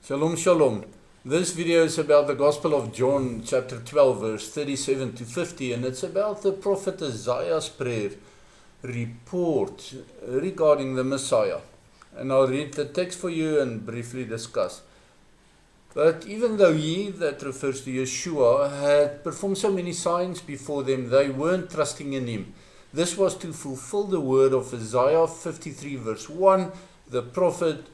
Shalom, shalom. This video is about the Gospel of John, chapter 12, verse 37 to 50, and it's about the prophet Isaiah's prayer report regarding the Messiah. And I'll read the text for you and briefly discuss. But even though he, that refers to Yeshua, had performed so many signs before them, they weren't trusting in him. This was to fulfill the word of Isaiah 53 verse 1, the prophet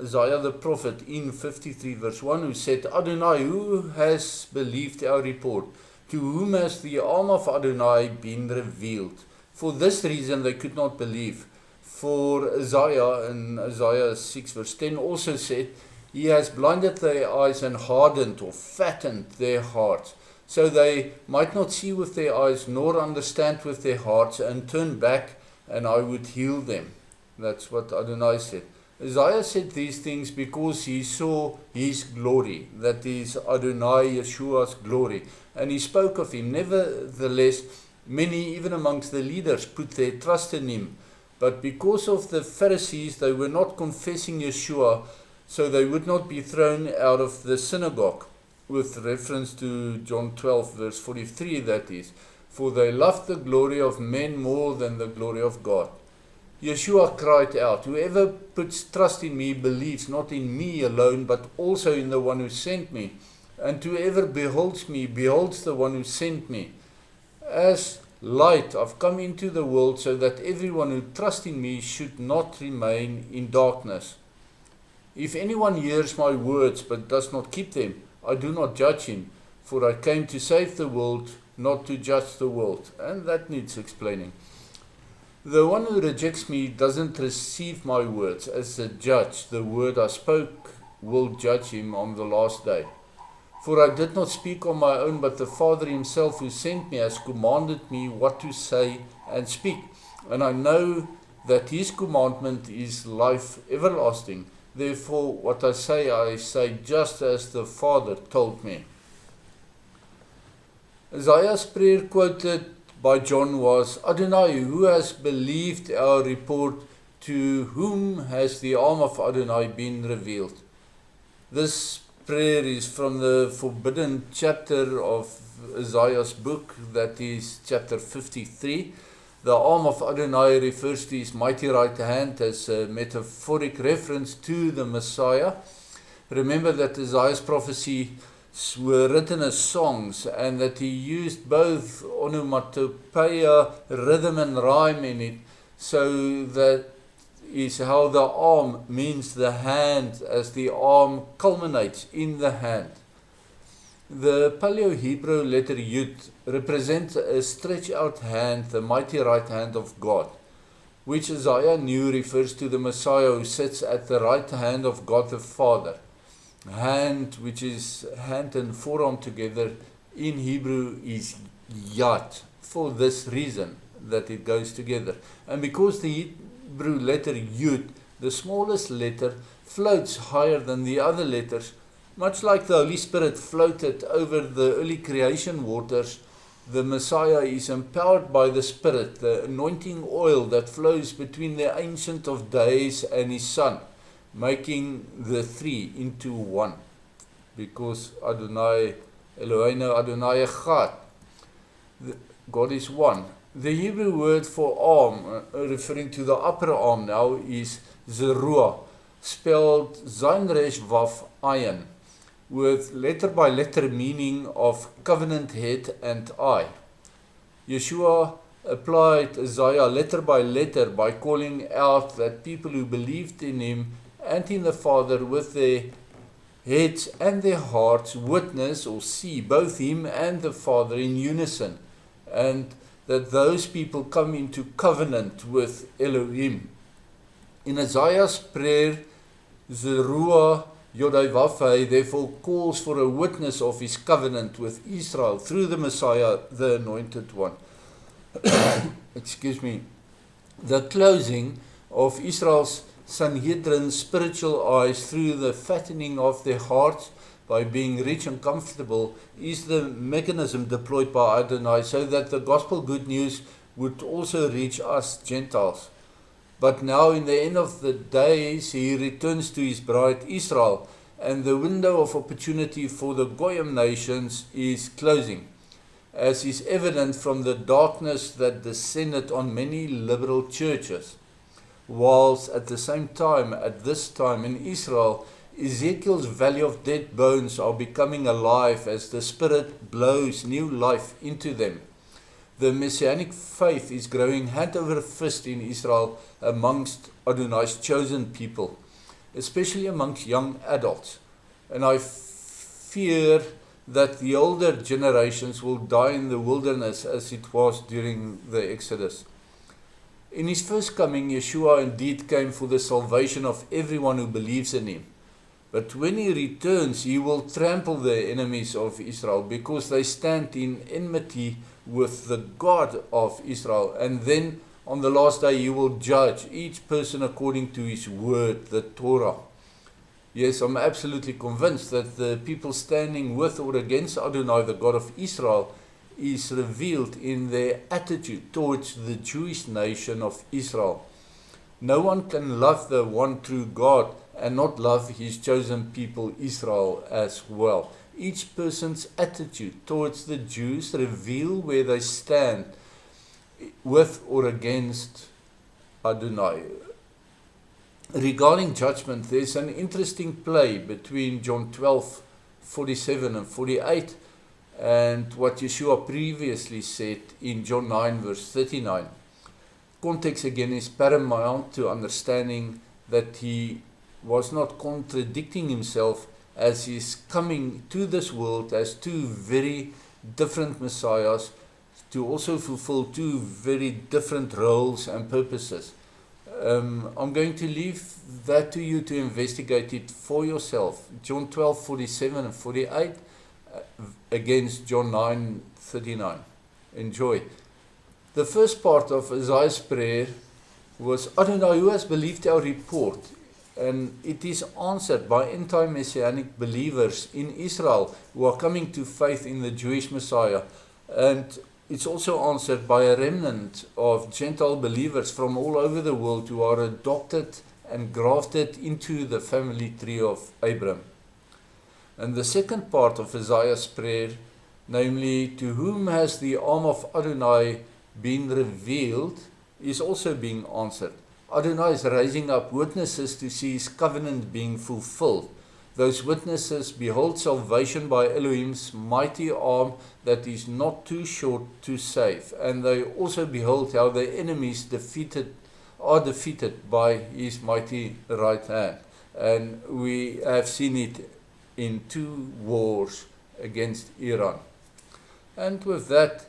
Isaiah the prophet in 53 verse 1, who said, Adonai, who has believed our report? To whom has the arm of Adonai been revealed? For this reason they could not believe. For Isaiah in Isaiah 6 verse 10 also said, He has blinded their eyes and hardened or fattened their hearts, so they might not see with their eyes nor understand with their hearts, and turn back and I would heal them. That's what Adonai said. Isaiah said these things because he saw his glory, that is Adonai, Yeshua's glory, and he spoke of him. Nevertheless, many, even amongst the leaders, put their trust in him. But because of the Pharisees, they were not confessing Yeshua, so they would not be thrown out of the synagogue, with reference to John 12, verse 43, that is, for they loved the glory of men more than the glory of God. Yeshua cried out, Whoever puts trust in me believes not in me alone, but also in the one who sent me. And whoever beholds me beholds the one who sent me. As light I've come into the world, so that everyone who trusts in me should not remain in darkness. If anyone hears my words but does not keep them, I do not judge him, for I came to save the world, not to judge the world. And that needs explaining. The one who rejects me doesn't receive my words. As a judge, the word I spoke will judge him on the last day. For I did not speak on my own, but the Father himself who sent me has commanded me what to say and speak. And I know that his commandment is life everlasting. Therefore, what I say just as the Father told me. Isaiah's prayer quoted by John was, Adonai, who has believed our report? To whom has the arm of Adonai been revealed? This prayer is from the forbidden chapter of Isaiah's book, that is chapter 53. The arm of Adonai refers to his mighty right hand as a metaphoric reference to the Messiah. Remember that Isaiah's prophecy were written as songs, and that he used both onomatopoeia, rhythm and rhyme in it, so that is how the arm means the hand, as the arm culminates in the hand. The Paleo-Hebrew letter Yud represents a stretched out hand, the mighty right hand of God, which Isaiah knew refers to the Messiah who sits at the right hand of God the Father. Hand, which is hand and forearm together, in Hebrew is yad, for this reason that it goes together. And because the Hebrew letter Yud, the smallest letter, floats higher than the other letters, much like the Holy Spirit floated over the early creation waters, the Messiah is empowered by the Spirit, the anointing oil that flows between the Ancient of Days and his Son, making the three into one, because Adonai, Eloheinu Adonai Echad, God is one. The Hebrew word for arm, referring to the upper arm now, is Zeruah, spelled Zayin Resh Vav Ayin, with letter by letter meaning of covenant head and eye. Yeshua applied Isaiah letter by letter by calling out that people who believed in him and in the Father with their heads and their hearts witness or see both him and the Father in unison, and that those people come into covenant with Elohim. In Isaiah's prayer, Zeruah Yodai Vavai therefore calls for a witness of his covenant with Israel through the Messiah, the Anointed One. Excuse me. The closing of Israel's Sanhedrin's spiritual eyes through the fattening of their hearts by being rich and comfortable is the mechanism deployed by Adonai so that the gospel good news would also reach us Gentiles. But now in the end of the days, he returns to his bride Israel, and the window of opportunity for the Goyim nations is closing, as is evident from the darkness that descended on many liberal churches, whilst at the same time, at this time in Israel, Ezekiel's valley of dead bones are becoming alive as the Spirit blows new life into them. The Messianic faith is growing hand over fist in Israel amongst Adonai's chosen people, especially amongst young adults. And I fear that the older generations will die in the wilderness as it was during the Exodus. In his first coming, Yeshua indeed came for the salvation of everyone who believes in him. But when he returns, he will trample the enemies of Israel because they stand in enmity with the God of Israel. And then on the last day, he will judge each person according to his word, the Torah. Yes, I'm absolutely convinced that the people standing with or against Adonai, the God of Israel, is revealed in their attitude towards the Jewish nation of Israel. No one can love the one true God and not love his chosen people Israel as well. Each person's attitude towards the Jews reveal where they stand with or against Adonai. Regarding judgment, there's an interesting play between John 12:47 and 48 and what Yeshua previously said in John 9 verse 39. Context again is paramount to understanding that he was not contradicting himself as he is coming to this world as two very different messiahs to also fulfill two very different roles and purposes. I'm going to leave that to you to investigate it for yourself. John 12:47 and 48 against John 9:39. Enjoy. The first part of Isaiah's prayer was, Adonai, who has believed our report? And it is answered by anti-messianic believers in Israel who are coming to faith in the Jewish Messiah. And it's also answered by a remnant of Gentile believers from all over the world who are adopted and grafted into the family tree of Abraham. And the second part of Isaiah's prayer, namely, to whom has the arm of Adonai been revealed, is also being answered. Adonai is raising up witnesses to see his covenant being fulfilled. Those witnesses behold salvation by Elohim's mighty arm that is not too short to save. And they also behold how their enemies are defeated by his mighty right hand. And we have seen it in 2 wars against Iran. And with that,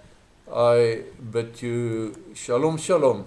I bid you shalom, shalom.